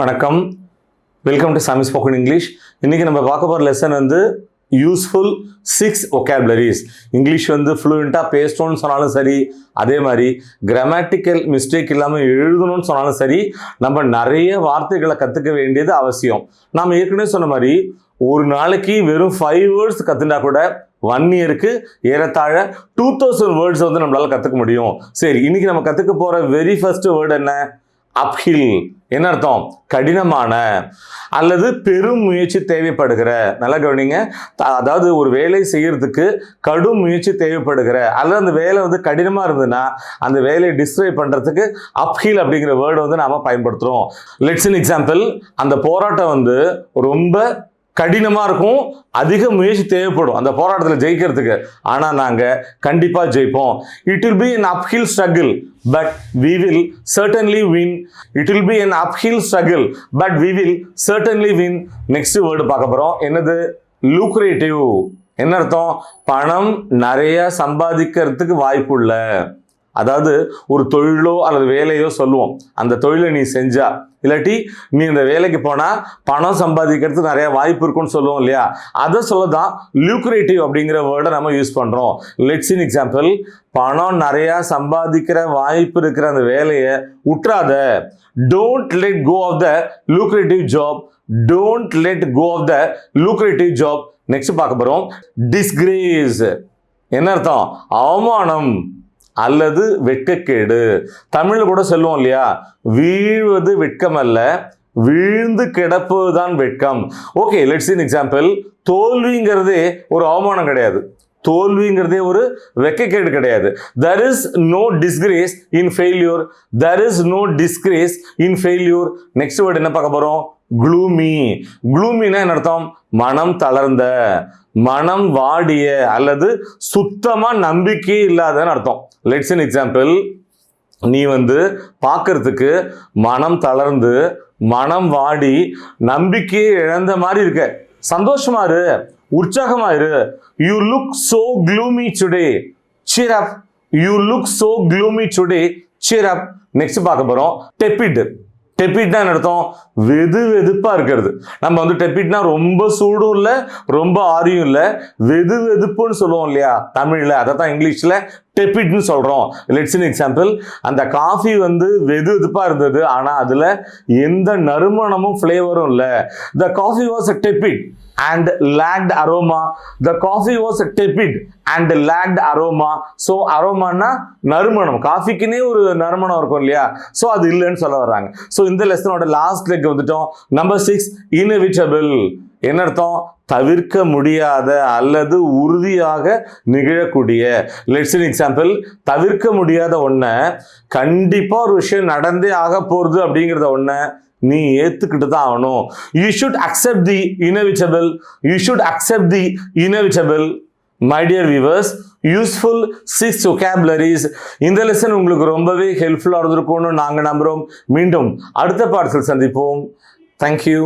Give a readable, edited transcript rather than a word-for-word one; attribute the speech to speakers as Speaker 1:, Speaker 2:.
Speaker 1: வணக்கம், welcome to சாமி spoken English. இன்னைக்கு நம்ம பார்க்க போகிற லெசன் வந்து யூஸ்ஃபுல் 6 vocabularies. இங்கிலீஷ் வந்து ஃப்ளூயண்ட்டாக பேசணும்னு சொன்னாலும் சரி, அதே மாதிரி கிராமட்டிக்கல் மிஸ்டேக் இல்லாமல் எழுதணும்னு சொன்னாலும் சரி, நம்ம நிறைய வார்த்தைகளை கற்றுக்க வேண்டியது அவசியம். நாம் ஏற்கனவே சொன்ன மாதிரி ஒரு நாளைக்கு வெறும் 5 வேர்ட்ஸ் கற்றுண்டா கூட 1 இயருக்கு ஏறத்தாழ 2000 வேர்ட்ஸ் வந்து நம்மளால கற்றுக்க முடியும். சரி, இன்னைக்கு நம்ம கற்றுக்க போகிற வெரி ஃபர்ஸ்ட் வேர்டு என்ன? அப்ஹில். என்ன அர்த்தம்? கடினமான அல்லது பெரும் முயற்சி தேவைப்படுகிற. நல்லா கவனிங்க. அதாவது ஒரு வேலை செய்யறதுக்கு கடும் முயற்சி தேவைப்படுகிற அல்லது அந்த வேலை வந்து கடினமா இருந்ததுன்னா அந்த வேலையை டிஸ்கிரைப் பண்றதுக்கு அப்ஹில் அப்படிங்கிற வேர்டு வந்து நாம பயன்படுத்துறோம். Let's an example. அந்த போராட்டம் வந்து ரொம்ப கடினமா இருக்கும், அதிக முயற்சி தேவைப்படும் அந்த போராட்டத்தில் ஜெயிக்கிறதுக்கு. ஆனா நாங்க கண்டிப்பா ஜெயிப்போம். It will be an uphill struggle but we will certainly win. It will be an uphill struggle but we will certainly win. Next word பார்க்க போறோம். என்னது? lucrative. என்ன அர்த்தம்? பணம் நிறைய சம்பாதிக்கிறதுக்கு வாய்ப்புள்ள. அதாவது ஒரு தொழிலோ அல்லது வேலையோ சொல்லுவோம், அந்த தொழிலை நீ செஞ்சா இல்லாட்டி நீ இந்த வேலைக்கு போனா பணம் சம்பாதிக்கிறதுக்கு நிறைய வாய்ப்பு இருக்குன்னு சொல்லுவோம் இல்லையா? அதை சொல்லதான் lucrative அப்படிங்கிற வேர்டை நம்ம யூஸ் பண்றோம். Let's in example. பணம் நிறைய சம்பாதிக்கிற வாய்ப்பு இருக்கிற அந்த வேலையை உற்றாத. Don't let go of the lucrative job. Don't let go of the lucrative job. Next பார்க்க போறோம். disgrace. என்ன அர்த்தம்? அவமானம் அல்லது வெட்கக்கேடு. தமிழ்ல கூட சொல்லுவோம் இல்லையா, வீழ்வது வெட்கம் அல்ல, வீழ்ந்து கிடப்பதுதான் வெட்கம். Okay, let's in example. தோல்விங்கிறதே ஒரு அவமானம் கிடையாது, தோல்விங்கிறதே ஒரு வெட்கக்கேடு கிடையாது. there is no disgrace in failure. there is no disgrace in failure. Next word என்ன பார்க்க போறோம்? gloomy. gloomy-னா என்ன அர்த்தம்? மனம் தளர்ந்த, மனம் வாடிய அல்லது சுத்தமா நம்பிக்கையே இல்லாதன்னு அர்த்தம். Let's in example. நீ வந்து பார்க்கறதுக்கு மனம் தளர்ந்து, மனம் வாடி, நம்பிக்கையை இழந்த மாதிரி இருக்க. சந்தோஷமா இரு, உற்சாகமா இரு. You look so gloomy today. cheer up. you look so gloomy today. cheer up. Next பார்க்க போறோம். tepid. டெபிட்னா என்ன அர்த்தம்? வெது வெதுப்பா இருக்கிறது. நம்ம வந்து டெபிட்னா ரொம்ப சூடும் இல்லை, ரொம்ப ஆரியும் இல்லை, வெது வெதுப்புன்னு சொல்லுவோம் இல்லையா தமிழ்ல, அதை தான் இங்கிலீஷ்ல டெபிட்னு சொல்றோம். Let's in example. அந்த காஃபி வந்து வெது வெதுப்பா இருந்தது, ஆனா அதுல எந்த நறுமணமும் ஃபிளேவரும் இல்லை. the coffee was a tepid and lacked aroma. the coffee was a tepid and lacked aroma. so aromaனா நறுமணம். காஃபிக்குனே ஒரு நறுமணம் இருக்கும் இல்லையா, சோ அது இல்லைன்னு சொல்ல வர்றாங்க. சோ இந்த லெசனோட லாஸ்ட் லெக் வந்துட்டோம். Number 6 inevitable. என்ன அர்த்தம்? தவிர்க்க முடியாத அல்லது உறுதியாக நிகழக்கூடிய. Let's in example. தவிர்க்க முடியாத ஒன்ன கண்டிப்பா ஒரு விஷயம் நடந்தே ஆக போறது அப்படிங்கிறத ஒன்ன நீ ஏத்துக்கிட்டு தான் ஆகணும். You should accept the inevitable. You should accept the inevitable. My dear viewers, useful 6 vocabularies. இந்த லெசன் உங்களுக்கு ரொம்பவே ஹெல்ப்ஃபுல்லாக இருந்திருக்கும்னு நாங்கள் நம்புகிறோம். மீண்டும் அடுத்த பாடத்தில் சந்திப்போம். தேங்க்யூ.